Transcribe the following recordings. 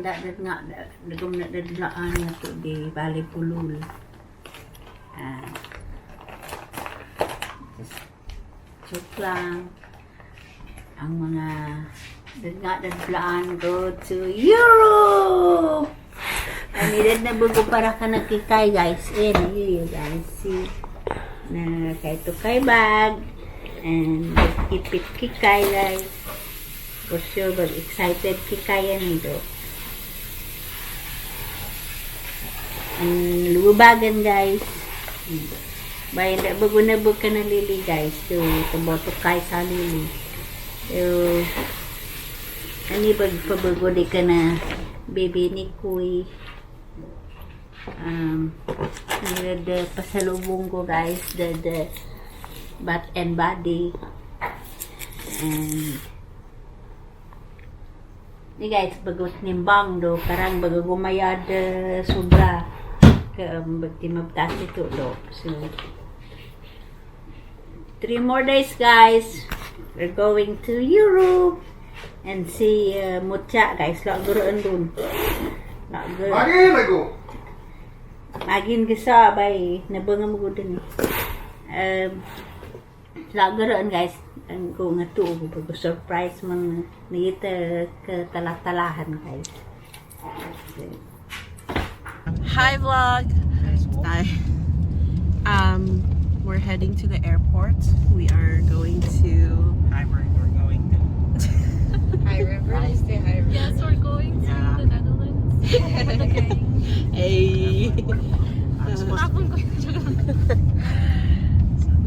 dadad nga, nagum na dadlaan nga to di Bali Pulul. Joke lang. Ang mga dadlaan go to Europe! Anilad na bugo para ka nagkikay guys. You guys see. Na kay to kay bag. And ipit kikay guys. For sure, but excited kikaya nito. Ang lubagan guys. Bayan na bago na bug ka na lili guys. So, taboto kay sa lili. So, ani pabago di ka na baby ni Kuy. The pasalubong ko guys. The Bath and Body. And di guys, bagot nimbang do, karang bago gumayad sobra ka bagti mabtas ito do. So 3 more days guys, we're going to Europe and see Mutya guys, laguroon dun. Magin kisa bay nabanga mo dun laguroon guys. Ang ko nga to, surprise man nita katalak-talahan guys. Hi vlog. Hi. We're heading to the airport. We are going to High River. We're going to High River? Is the High River? Yes, we're going to the Netherlands. Okay. Hey. Tapon ko.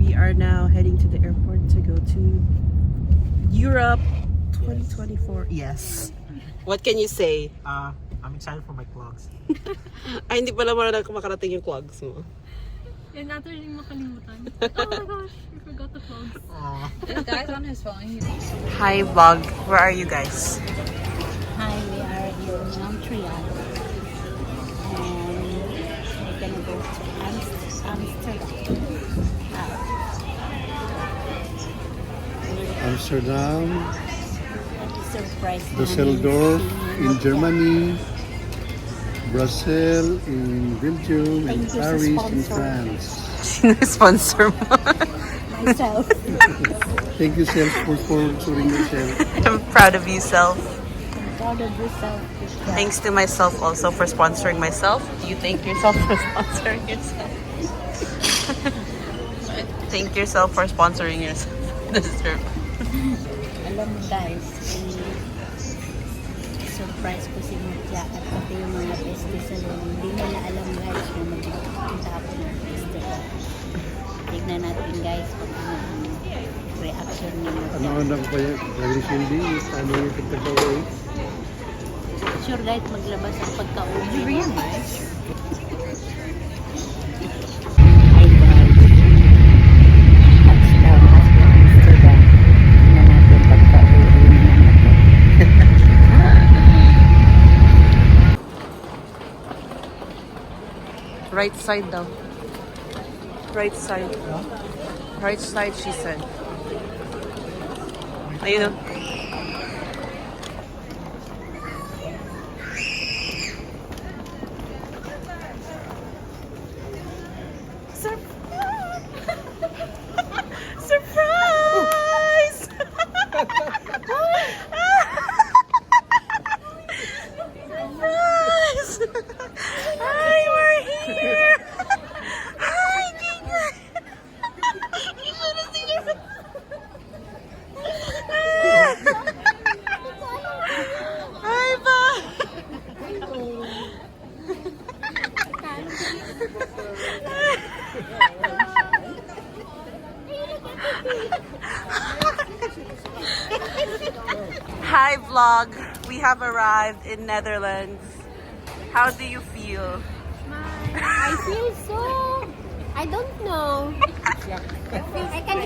We are now heading to the airport to go to Europe 2024. Yes. What can you say? I'm excited for my clogs. Ay, hindi pala marunong makarating yung clogs mo. Yan natin yung makalimutan. Oh my gosh, we forgot the vlogs. This guy's on his phone. Hi vlog. Where are you guys? Hi, we are in Montreal and we're gonna go to Amsterdam. Amsterdam, Surprise Düsseldorf in Germany, Brussels in Belgium, and Thank you sa Paris in sponsor. France. Sino sponsor mo? myself. Thank you, Self, for sponsoring yourself. I'm proud of you, self. Proud of yourself. Thanks to myself also for sponsoring myself. Do you thank yourself for sponsoring yourself? Thank yourself for sponsoring yourself. This is true. Alam mo guys, surprise ko si Mutya at pati yung mga besties sa loob. Hindi nila alam guys kung magpunta ako ng Amsterdam. Tignan natin guys kung ano ang reaction ni Mutya. Ano pa yan? Dahil hindi, ano yung pagkakaway? Sure guys, maglabas ang pagka-uwi. You realize? Hi guys. Touchdown as for Amsterdam. Tignan natin pagka-uwi naman. Right side daw. Right side. Right side, she said. Ayun o. Surprise! Surprise! Hi, we're here! Hi, Kinga! You should have seen her. Hi, Pa! Hi, vlog. We have arrived in Netherlands. How do you feel? I feel so, I don't know. I can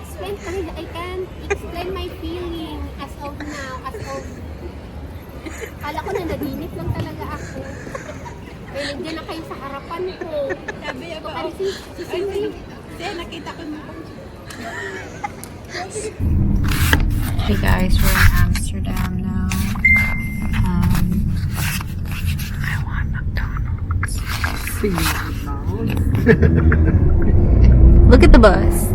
explain my feeling as of now, kala ko na naginip lang talaga ako. Kaya nandiyan na kayo sa harapan ko. Sabi ako, si Cindy. Nakita ko mo. Hey guys, we're in Amsterdam now. Look at the bus.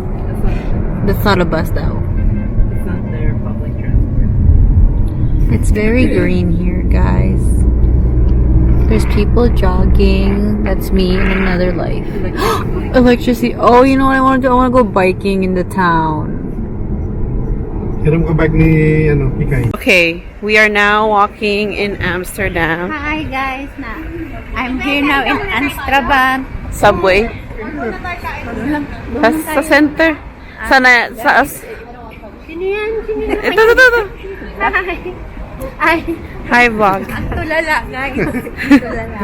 That's not a bus though. It's not their public transport. It's very green here, guys. There's people jogging. That's me in another life. Electricity. Oh, you know what I want to do? I want to go biking in the town. Hiram ka bag ni, Hikay. Okay, we are now walking in Amsterdam. Hi guys, I'm here now in Amsterdam. Subway. Sa center. Sana, sa... Sino yan? Sino yan? Ito. Ay, Hi, vlog. ang tulala guys. Tulala.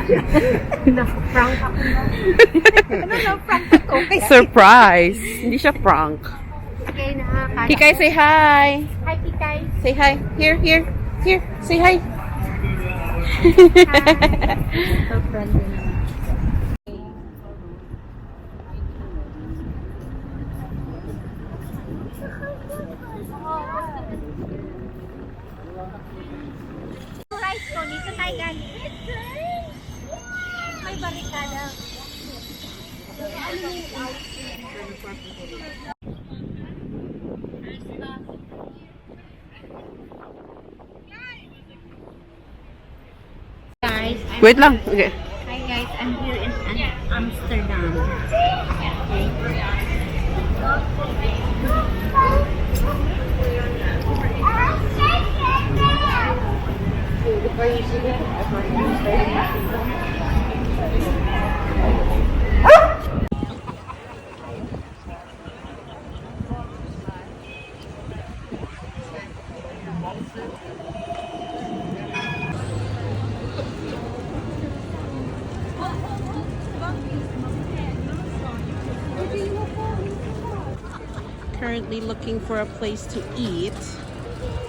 Na-prank ako na. Ano na-prank ako? Okay. Surprise! Hindi siya prank. Okay na. Hikay, say hi! Hi, Kikay. Say hi. Here. Say hi. So friendly naman. Rice ko, dito tayo galing. May barikada. Guys, Wait lang. Okay. hi guys, I'm here in Amsterdam. Currently looking for a place to eat,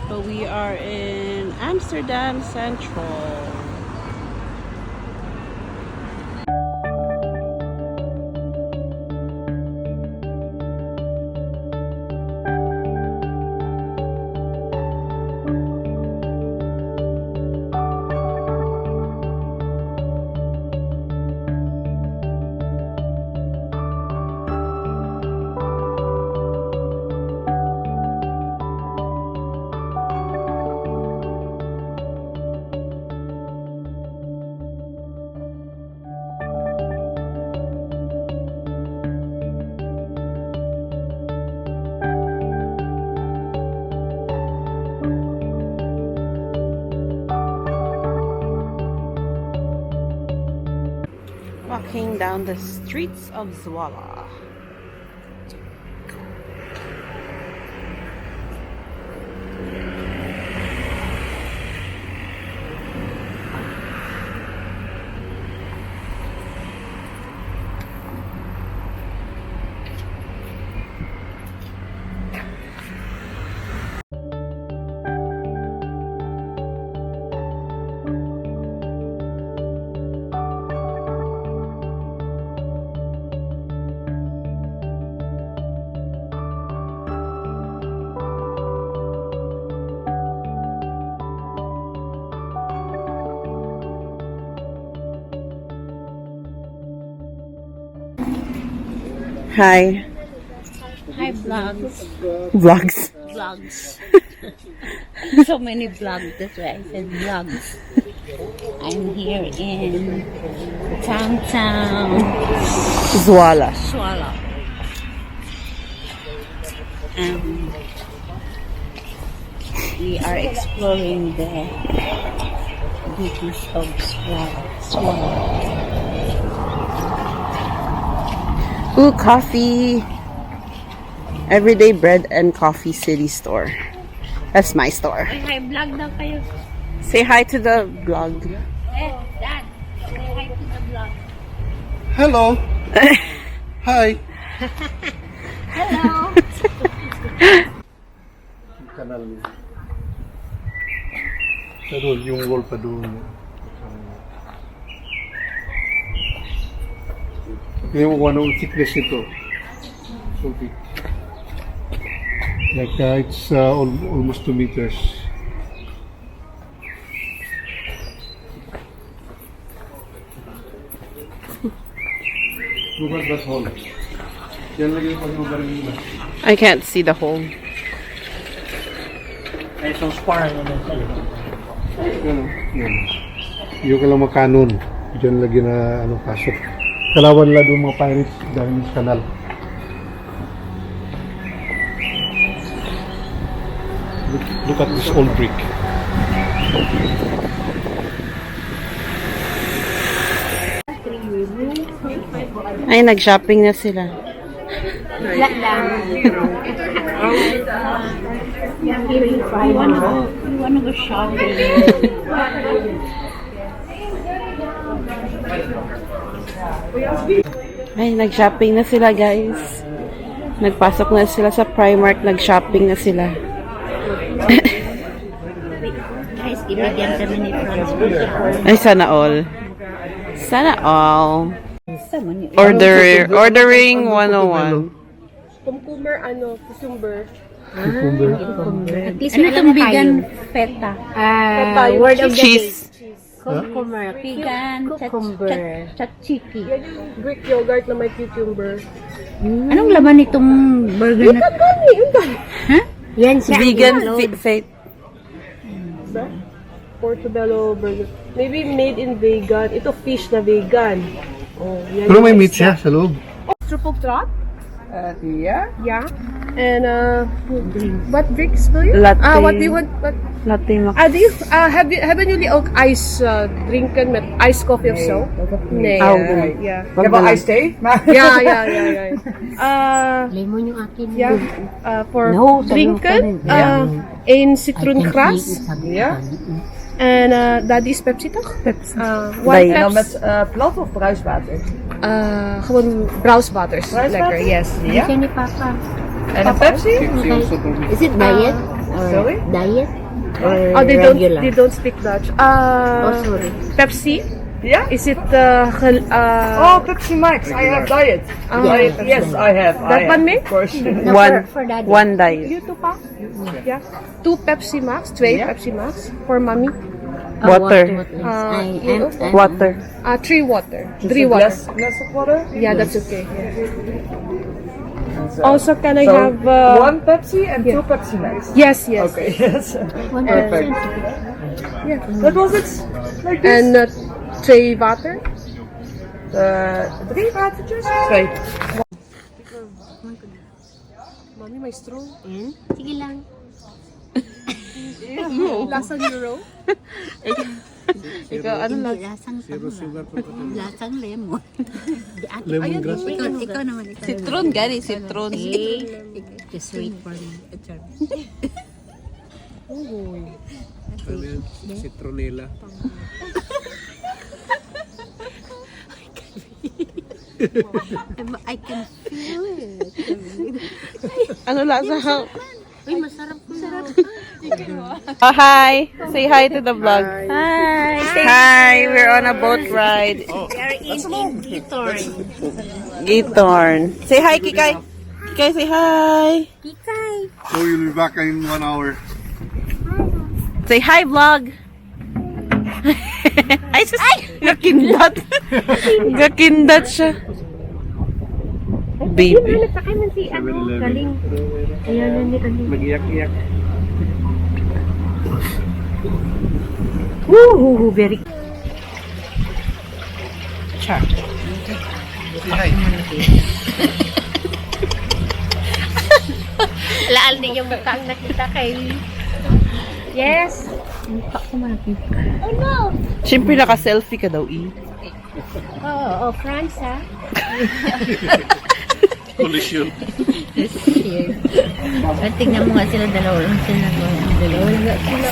but we are in Amsterdam Central. Walking down the streets of Zwolle. Hi. Hi vlogs. Vlogs. Vlogs. So many vlogs, that's why I said vlogs. I'm here in downtown Zwolle. Zwolle. We are exploring the beauties of Zwolle. Ooh, coffee. Everyday bread and coffee city store. That's my store. Ay, hi, vlog daw kayo. Say hi to the vlog. Dad, say hi to the vlog. Hello. Hi. Hello. Kanal niya. Pero yung wall pa doon. Tingnan mo kung anong thickness nito. So thick. Like it's almost 2 meters. Look at that hole. Yan lagi yung pag-ubarin nila. I can't see the hole. Ay, so spar na lang sa'yo. Yan. Yan. Yung kailang makanon. Diyan lagi na ano, pasok. Kalawan nila doon mga pirates dahil sa kanal. Look at this old brick. Ay, nag-shopping na sila. Ano go shopping? Ay, nag-shopping na sila, guys. Nagpasok na sila sa Primark, nag-shopping na sila. Guys, ibigyan kami ni Franz. Ay, sana all. Sana all. Sama ni Ordering 101. Cucumber, cucumber. At least Ano alam itong na tayo. vegan feta? Word of the Cheese. Cucumber. Vegan. Cucumber. Tzatziki. Yan yung Greek yogurt na may cucumber. Anong laman nitong burger na? Yan siya. Vegan fate. Portobello burger. Maybe made in vegan. Ito fish na vegan. Oh, yan Pero yung may isa. meat siya sa loob. Triple trot? Yeah. Yeah. And what drinks do you? Latte. What do you want? What? Latte mac. Do you haven't you ook ice drinken met iced coffee of so? Nee. Oh, yeah. Wag na lang. Yeah. Lemon yung akin. Yeah. For No, drinken, een citroenkras. Yeah. En daddy is Pepsi toch? Pepsi. One Bij- Pepsi. En dan met plat of bruiswater? Gewoon bruiswater. Lekker, yes. Ja. Siya ni Papa. En een Pepsi? Is it diet? Sorry? Diet? Or Oh, regular? they don't speak Dutch. Oh, sorry. Pepsi? Ja? Is it Oh, Pepsi Max. I have diet. Diet. Yes, I have. That I one, have, me? Of course. No, One. for daddy. One diet. You too, pa? Yeah. 2 Pepsi Max, 2 Pepsi Max for mommy. Water. Water. 3 water. Just 3 a water. glass of water? Yeah, that's okay. So, Also, can I so have 1 Pepsi and 2 Pepsi Max. Yes, yes. Okay, yes. Perfect. Yeah. That was it. Like this. And 3 water. 3 watertjes? 2. Mommy, may straw. Sige lang. Lasang euro. Ikaw, ano lang? Lasang lasang lemon. Lemongrass. Ikaw naman. Citron, gani. Citron. Just wait for me. Ano yan? Citronella. I can feel it. Ano lasa? Uy, masarap ko na. Oh, hi. Say hi to the vlog. Hi. Hi. We're on a boat ride. We are in Gitorn. Gitorn. Say hi, Kikay. Kikay, say hi. Kikay. So you'll be back in 1 hour. Say hi, vlog. Ay, sus! Gakindat. Gakindat siya. Baby. Nagpakain si galing. Ayan na ni Mag-iyak-iyak. Woo, very Char. laal din yung mukha ang nakita kay. Yes. Oh no. Siyempre naka-selfie ka daw, Oh, France ha. Collision. Here. Tingnan mo nga sila dalawa lang sila. Dalawa lang sila.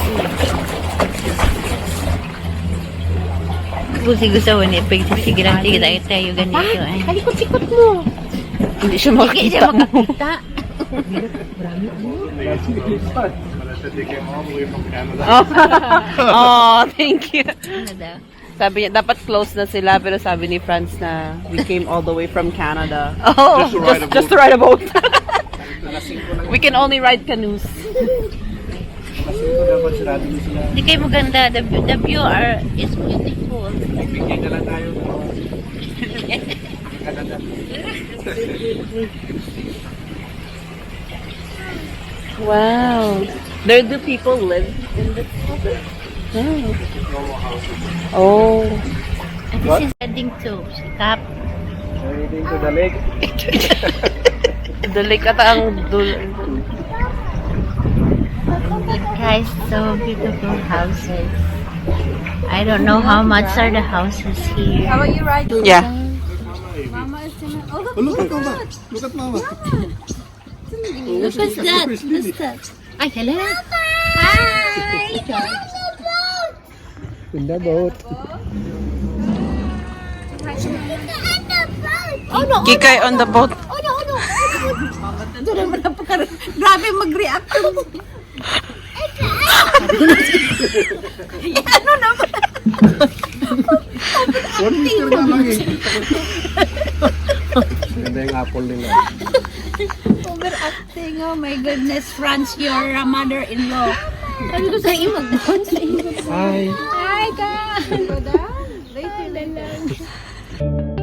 Pusi gusto mo ni sige lang tayo ganito ay. Kalikot-likot mo. Hindi siya Hindi siya makita mo. makakita. Oh, thank you. Ano daw? Sabi niya, dapat close na sila, pero sabi ni Franz na we came all the way from Canada. Oh, just to ride a boat. We can only ride canoes. Hindi kayo maganda. The view is beautiful. Wow. There do people live in this? Oh. And this is heading to Sikap. Heading to the lake. Dali ka ang Guys, so beautiful houses. I don't know how much are the houses here. How about you ride? Yeah. Mama is gonna. Oh, look. Oh, look at Mama. Look at Mama. What's that? What's that? Ay, hello. Hi. In the boat. Kikay on the boat. Grabe mag-react. Ano naman? One meter na lang eh. Ganda yung apple nila. Overacting. Oh my goodness, Franz, you're a mother-in-law. Sabi ko sa iyo, mag-down sa iyo. Hi. Hi, guys. Go down. Later, later.